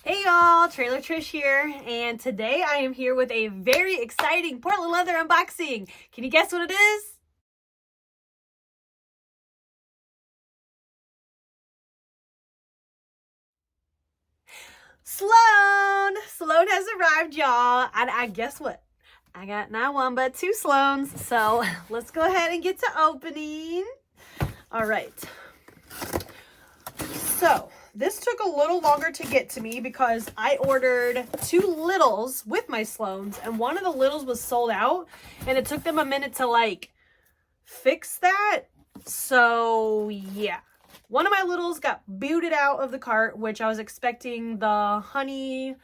Hey y'all, Trailer Trish here, and today I am here with a very exciting Portland leather unboxing. Can you guess what it is? Sloan! Sloan has arrived, y'all, and I guess what? I got not one but two Sloans, so let's go ahead and get to opening. All right. So this took a little longer to get to me because I ordered two littles with my Sloans, and one of the littles was sold out, and it took them a minute to fix that. So yeah, one of my littles got booted out of the cart, which I was expecting the honey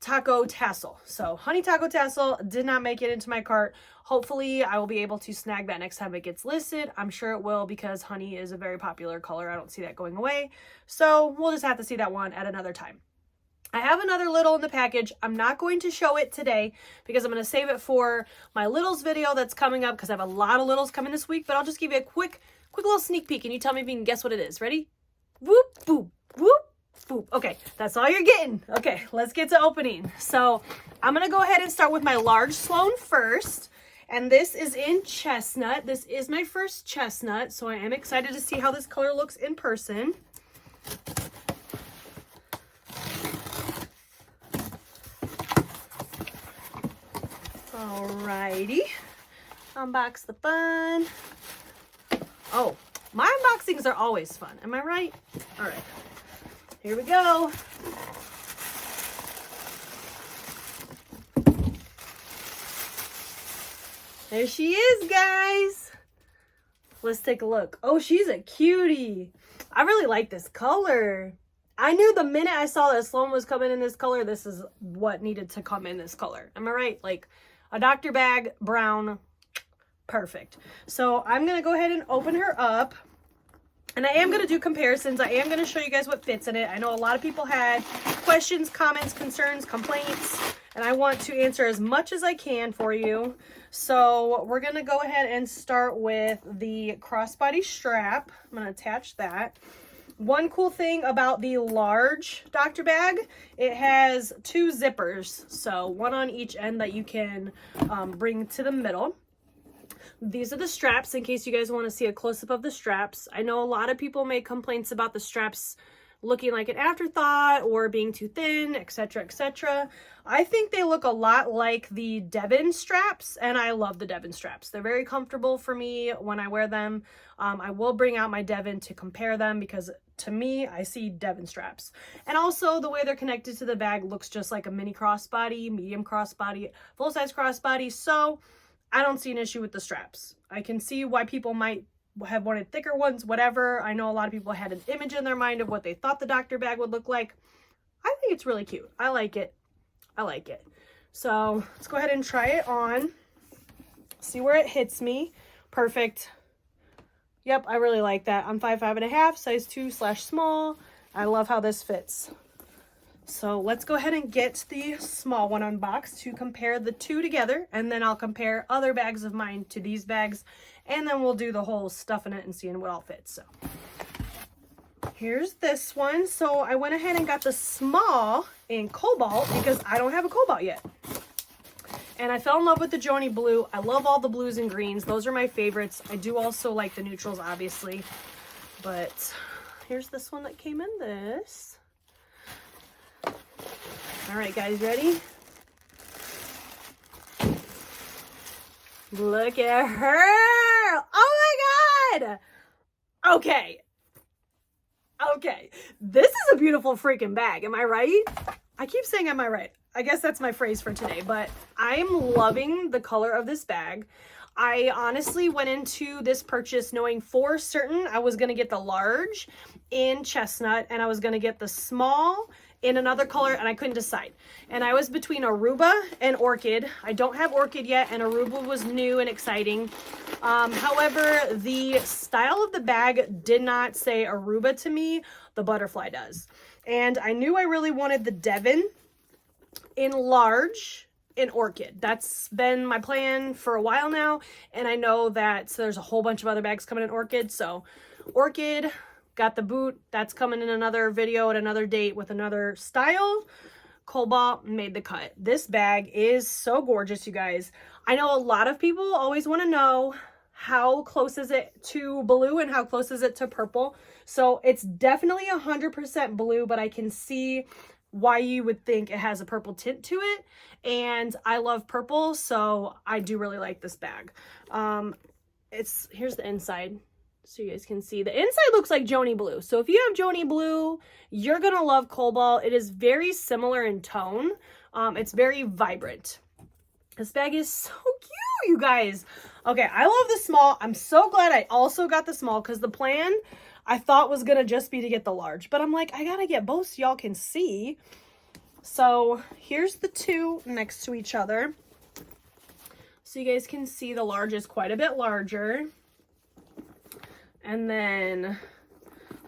taco tassel. So honey taco tassel did not make it into my cart. Hopefully I will be able to snag that next time it gets listed. I'm sure it will because honey is a very popular color. I don't see that going away. So we'll just have to see that one at another time. I have another little in the package. I'm not going to show it today because I'm going to save it for my littles video that's coming up because I have a lot of littles coming this week, but I'll just give you a quick little sneak peek and you tell me if you can guess what it is. Ready? Whoop, boop, whoop, boop. Okay, that's all you're getting. Okay, let's get to opening. So I'm going to go ahead and start with my large Sloan first. And this is in chestnut. This is my first chestnut, so I am excited to see how this color looks in person. Alrighty, unbox the fun. Oh, my unboxings are always fun. Am I right? All right, here we go. There she is, guys. Let's take a look. Oh, she's a cutie. I really like this color. I knew the minute I saw that Sloan was coming in this color, this is what needed to come in this color. Am I right? Like a Dr. Bag brown, perfect. So I'm going to go ahead and open her up. And I am going to do comparisons. I am going to show you guys what fits in it. I know a lot of people had questions, comments, concerns, complaints, and I want to answer as much as I can for you. So we're going to go ahead and start with the crossbody strap. I'm going to attach that. One cool thing about the large Dr. Bag, it has two zippers. So one on each end that you can bring to the middle. These are the straps in case you guys want to see a close-up of the straps. I know a lot of people make complaints about the straps looking like an afterthought or being too thin, etc., etc. I think they look a lot like the Devon straps, and I love the Devon straps. They're very comfortable for me when I wear them. I will bring out my Devon to compare them because to me, I see Devon straps. And also the way they're connected to the bag looks just like a mini crossbody, medium crossbody, full-size crossbody. So I don't see an issue with the straps. I can see why people might have wanted thicker ones, whatever. I know a lot of people had an image in their mind of what they thought the Dr. Bag would look like. I think it's really cute. I like it. I like it. So let's go ahead and try it on. See where it hits me. Perfect. Yep, I really like that. I'm 5'5½", size 2/small. I love how this fits. So let's go ahead and get the small one unboxed to compare the two together, and then I'll compare other bags of mine to these bags, and then we'll do the whole stuffing it and seeing what all fits. So here's this one. So I went ahead and got the small in cobalt because I don't have a cobalt yet. And I fell in love with the Joni blue. I love all the blues and greens. Those are my favorites. I do also like the neutrals, obviously. But here's this one that came in this. All right, guys, ready? Look at her. Oh my God. Okay. Okay. This is a beautiful freaking bag. Am I right? I keep saying am I right? I guess that's my phrase for today, but I'm loving the color of this bag. I honestly went into this purchase knowing for certain I was going to get the large in chestnut and I was going to get the small in another color, and I couldn't decide. And I was between Aruba and Orchid. I don't have Orchid yet, and Aruba was new and exciting. However, the style of the bag did not say Aruba to me. The butterfly does. And I knew I really wanted the Devon in large in Orchid. That's been my plan for a while now, and I know that there's a whole bunch of other bags coming in Orchid. So Orchid, got the boot. That's coming in another video at another date with another style. Cobalt made the cut. This bag is so gorgeous, you guys. I know a lot of people always want to know how close is it to blue and how close is it to purple. So it's definitely 100% blue, but I can see why you would think it has a purple tint to it. And I love purple, so I do really like this bag. Here's the inside, so you guys can see. The inside looks like Joni Blue. So if you have Joni Blue, you're gonna love Cobalt. It is very similar in tone. It's very vibrant. This bag is so cute, you guys. Okay, I love the small. I'm so glad I also got the small, because the plan I thought was gonna just be to get the large, but I'm like, I gotta get both so y'all can see. So here's the two next to each other. So you guys can see the large is quite a bit larger. And then,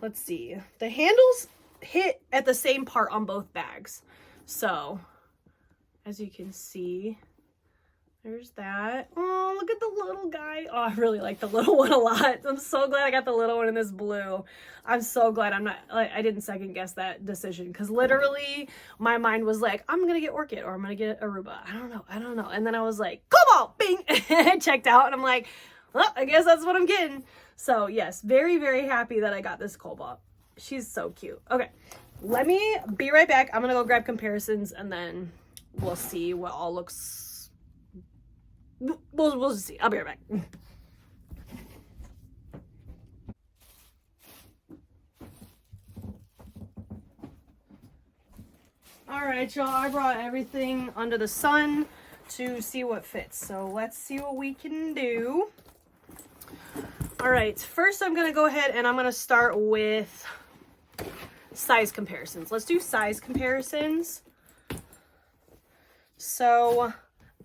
let's see, the handles hit at the same part on both bags. So, as you can see, there's that. Oh, look at the little guy. Oh, I really like the little one a lot. I'm so glad I got the little one in this blue. I'm so glad I didn't second guess that decision, because literally my mind was like, I'm going to get Orchid or I'm going to get Aruba. I don't know. And then I was like, Cobalt, bing, I checked out and I'm like, well, I guess that's what I'm getting. So yes, very, very happy that I got this Cobalt. She's so cute. Okay, let me be right back. I'm going to go grab comparisons and then we'll see what all looks. We'll see. I'll be right back. All right, y'all. I brought everything under the sun to see what fits. So let's see what we can do. All right. First, I'm going to go ahead and I'm going to start with size comparisons. Let's do size comparisons. So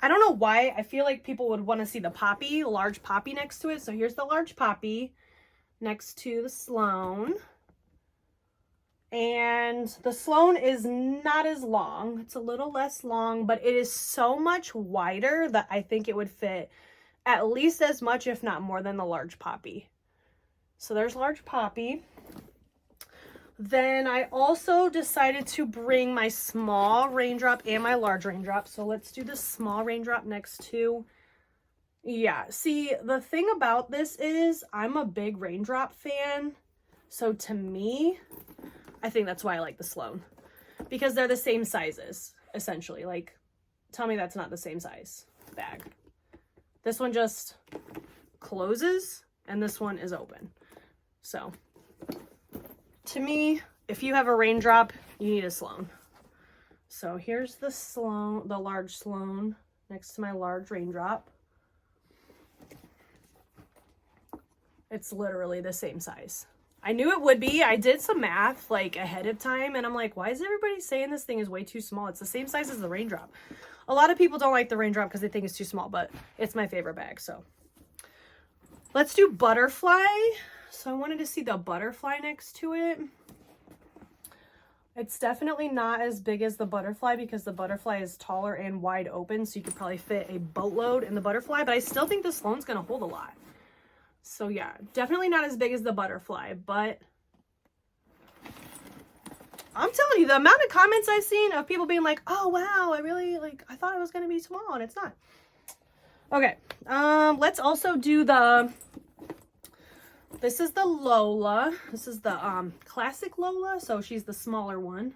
I don't know why I feel like people would want to see the poppy, large poppy next to it. So here's the large poppy next to the Sloan. And the Sloan is not as long. It's a little less long, but it is so much wider that I think it would fit at least as much, if not more, than the large poppy. So there's large poppy. Then I also decided to bring my small raindrop and my large raindrop. So let's do the small raindrop next to, yeah. See, the thing about this is I'm a big raindrop fan. So to me, I think that's why I like the Sloan, because they're the same sizes, essentially. Like, tell me that's not the same size bag. This one just closes and this one is open. So to me, if you have a raindrop, you need a Sloan. So here's the Sloan, the large Sloan next to my large raindrop. It's literally the same size. I knew it would be. I did some math like ahead of time and I'm like, why is everybody saying this thing is way too small? It's the same size as the raindrop. A lot of people don't like the raindrop because they think it's too small, but it's my favorite bag. So let's do butterfly. So I wanted to see the butterfly next to it. It's definitely not as big as the butterfly because the butterfly is taller and wide open. So you could probably fit a boatload in the butterfly, but I still think the Sloan's going to hold a lot. So yeah, definitely not as big as the butterfly, but I'm telling you, the amount of comments I've seen of people being like, oh wow, I thought it was going to be small and it's not. Okay. Let's also do this is the Lola. This is the classic Lola. So she's the smaller one.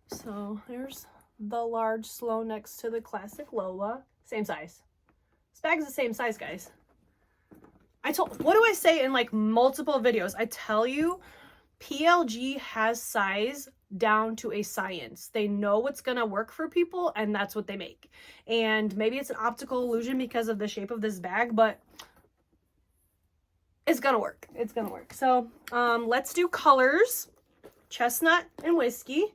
So there's the large Sloan next to the classic Lola. Same size. This bag is the same size, guys. What do I say in like multiple videos? I tell you, PLG has size down to a science. They know what's going to work for people and that's what they make. And maybe it's an optical illusion because of the shape of this bag, but it's going to work. It's going to work. So let's do colors. Chestnut and whiskey.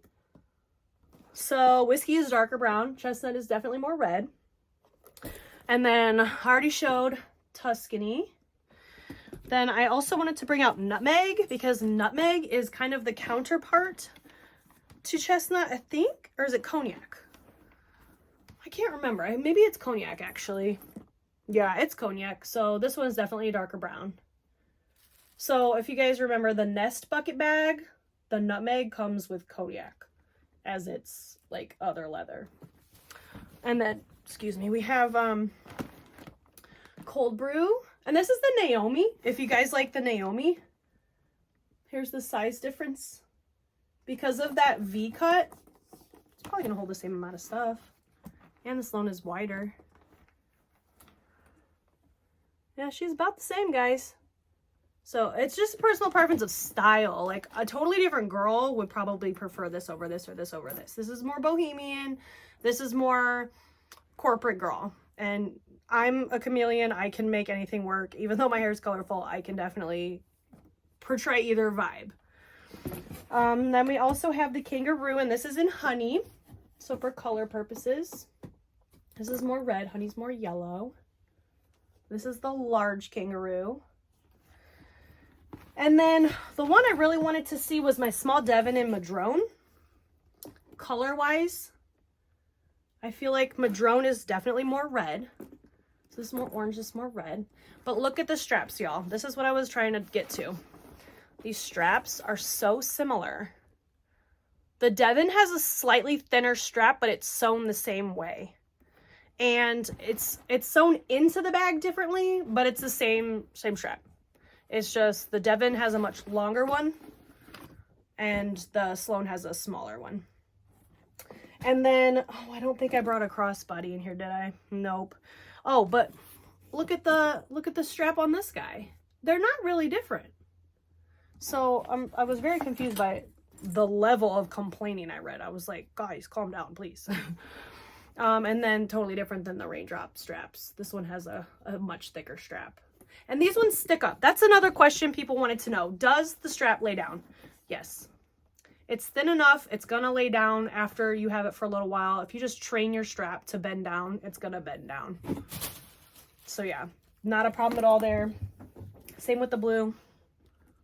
So whiskey is darker brown. Chestnut is definitely more red. And then I already showed Tuscany. Then I also wanted to bring out nutmeg because nutmeg is kind of the counterpart to chestnut, I think. Or is it cognac? I can't remember. Maybe it's cognac, actually. Yeah, it's cognac. So this one is definitely a darker brown. So if you guys remember the Nest bucket bag, the nutmeg comes with Kodiak as its like other leather. And then, excuse me, we have cold brew. And this is the Naomi. If you guys like the Naomi, here's the size difference. Because of that V cut, it's probably gonna hold the same amount of stuff. And the Sloan is wider. Yeah, she's about the same, guys. So it's just a personal preference of style. Like a totally different girl would probably prefer this over this or this over this. This is more bohemian. This is more corporate girl. And I'm a chameleon. I can make anything work. Even though my hair is colorful, I can definitely portray either vibe. Then we also have the kangaroo, and this is in honey. So for color purposes, this is more red. Honey's more yellow. This is the large kangaroo. And then the one I really wanted to see was my small Devon in Madrone. Color-wise, I feel like Madrone is definitely more red. So this is more orange, this is more red. But look at the straps, y'all. This is what I was trying to get to. These straps are so similar. The Devon has a slightly thinner strap, but it's sewn the same way. And it's sewn into the bag differently, but it's the same strap. It's just the Devon has a much longer one and the Sloan has a smaller one. And then, oh, I don't think I brought a crossbody in here, did I? Nope. Oh, but look at the strap on this guy. They're not really different. So I was very confused by the level of complaining I read. I was like, guys, calm down, please. And then totally different than the raindrop straps. This one has a much thicker strap. And these ones stick up. That's another question people wanted to know. Does the strap lay down? Yes. It's thin enough. It's going to lay down after you have it for a little while. If you just train your strap to bend down, it's going to bend down. So yeah, not a problem at all there. Same with the blue.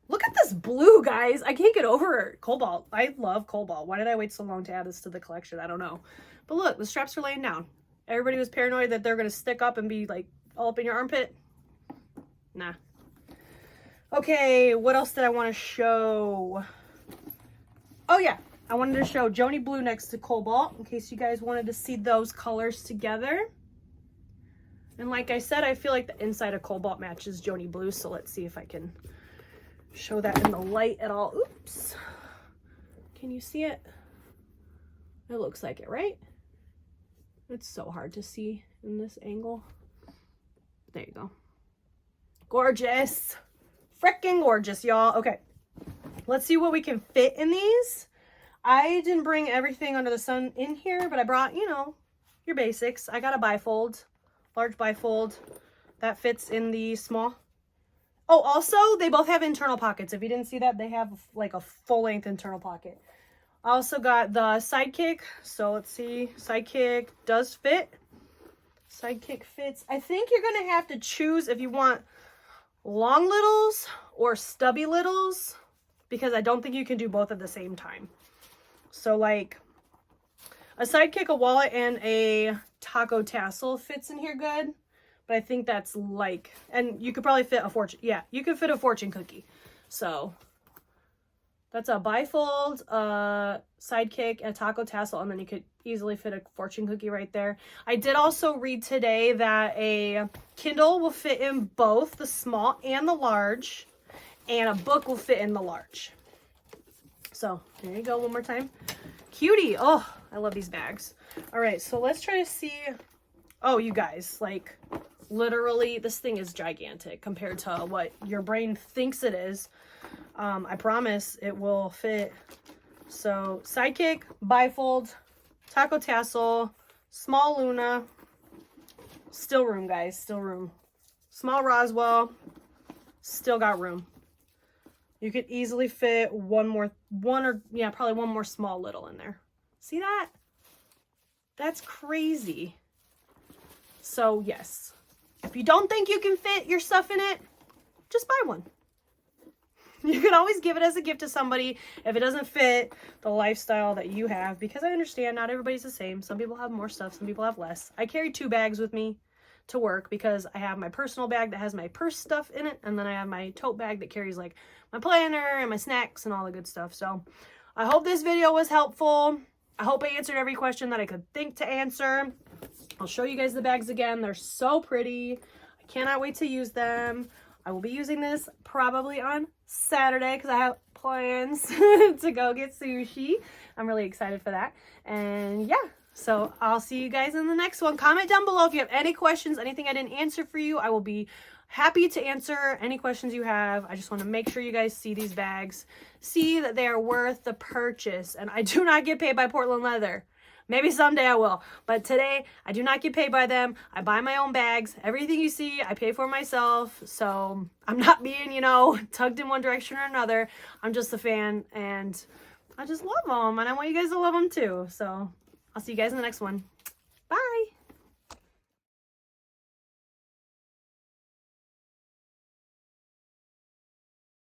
Look at this blue, guys. I can't get over it. Cobalt. I love cobalt. Why did I wait so long to add this to the collection? I don't know. But look, the straps are laying down. Everybody was paranoid that they're going to stick up and be like all up in your armpit. Nah. Okay, what else did I want to show? Oh yeah, I wanted to show Joni Blue next to Cobalt in case you guys wanted to see those colors together. And like I said, I feel like the inside of Cobalt matches Joni Blue, so let's see if I can show that in the light at all. Oops. Can you see it? It looks like it, right? It's so hard to see in this angle. There you go. Gorgeous. Freaking gorgeous, y'all. Okay. Let's see what we can fit in these. I didn't bring everything under the sun in here, but I brought, you know, your basics. I got a bifold, large bifold that fits in the small. Oh, also, they both have internal pockets. If you didn't see that, they have like a full-length internal pocket. I also got the sidekick. So let's see. Sidekick does fit. Sidekick fits. I think you're going to have to choose if you want long littles or stubby littles, because I don't think you can do both at the same time. So like a sidekick, a wallet, and a taco tassel fits in here good. But I think that's like, and you could probably fit a fortune. Yeah, you could fit a fortune cookie. So that's a bifold, a sidekick, a taco tassel, and then you could easily fit a fortune cookie right there. I did also read today that a Kindle will fit in both the small and the large, and a book will fit in the large. So there you go, one more time. Cutie. Oh, I love these bags. All right, so let's try to see. Oh, you guys, like literally this thing is gigantic compared to what your brain thinks it is. I promise it will fit. So sidekick, bifold, taco tassel, small Luna, still room, guys, still room. Small Roswell, still got room. You could easily fit probably one more small little in there. See that? That's crazy. So yes, if you don't think you can fit your stuff in it, just buy one. You can always give it as a gift to somebody if it doesn't fit the lifestyle that you have, because I understand not everybody's the same. Some people have more stuff, some people have less. I carry 2 bags with me, to work because I have my personal bag that has my purse stuff in it, and then I have my tote bag that carries like my planner and my snacks and all the good stuff. So I hope this video was helpful. I hope I answered every question that I could think to answer. I'll show you guys the bags again. They're so pretty. I cannot wait to use them. I will be using this probably on Saturday because I have plans to go get sushi. I'm really excited for that. And yeah, so I'll see you guys in the next one. Comment down below if you have any questions, anything I didn't answer for you. I will be happy to answer any questions you have. I just want to make sure you guys see these bags, see that they are worth the purchase. And I do not get paid by Portland Leather. Maybe someday I will, but today I do not get paid by them. I buy my own bags. Everything you see, I pay for myself. So I'm not being, you know, tugged in one direction or another. I'm just a fan and I just love them and I want you guys to love them too. So I'll see you guys in the next one. Bye.